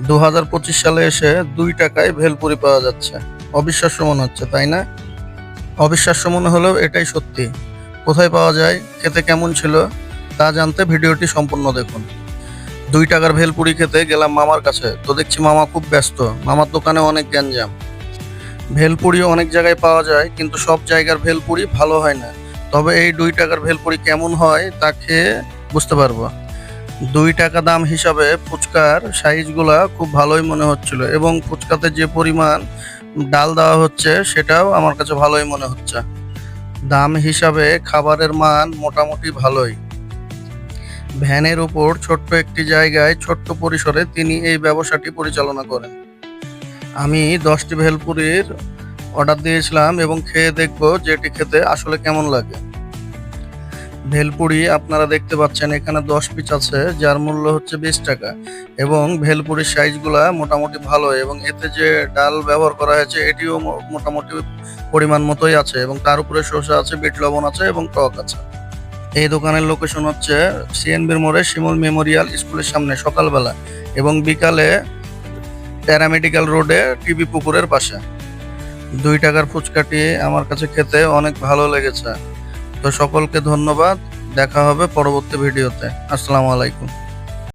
2025 সালে এসে 2 টাকায় ভেলপুরি পাওয়া যাচ্ছে। অবিশ্বাস্য মনে হচ্ছে, তাই না? অবিশ্বাস্য মনে হলেও এটাই সত্যি। কোথায় পাওয়া যায়, খেতে কেমন ছিল তা জানতে ভিডিওটি সম্পূর্ণ দেখুন। 2 টাকার ভেলপুরি খেতে গেলাম মামার কাছে, তো দেখছি মামা খুব ব্যস্ত। মামার দোকানে অনেক গ্যাঞ্জাম। ভেলপুরি অনেক জায়গায় পাওয়া যায়, কিন্তু সব জায়গার ভেলপুরি ভালো হয় না। তবে এই 2 টাকার ভেলপুরি কেমন হয় তা খেয়ে বুঝতে পারবো। 2 টাকা দাম হিসাবে ফুচকার সাইজগুলা খুব ভালোই মনে হচ্ছিল, এবং ফুচকাতে যে পরিমাণ ডাল দেওয়া হচ্ছে সেটাও আমার কাছে ভালোই মনে হচ্ছে। দাম হিসাবে খাবারের মান মোটামুটি ভালোই। ভ্যানের উপর ছোট্ট একটি জায়গায় ছোট্ট পরিসরে তিনি এই ব্যবসাটি পরিচালনা করেন। আমি 10টি ভেলপুরির অর্ডার দিয়েছিলাম এবং খেয়ে দেখবো যে এটি খেতে আসলে কেমন লাগে। ভেলপুরি আপনারা দেখতে পাচ্ছেন, এখানে 10 পিস আছে, যার মূল্য হচ্ছে 20 টাকা, এবং ভেলপুরির সাইজগুলা মোটামুটি ভালো, এবং এতে যে ডাল ব্যবহার করা হয়েছে এটিও মোটামুটি পরিমাণ মতোই আছে, এবং তার উপরে শসা আছে, বিট লবণ আছে এবং টক আছে। এই দোকানের লোকেশন হচ্ছে সিএনবির মোড়ে শিমুল মেমোরিয়াল স্কুলের সামনে সকালবেলা, এবং বিকালে প্যারামেডিক্যাল রোডে টিবি পুকুরের পাশে। 2 টাকার ফুচকাটি আমার কাছে খেতে অনেক ভালো লেগেছে। তো সকলকে ধন্যবাদ। দেখা হবে পরবর্তী ভিডিওতে। আসসালামু আলাইকুম।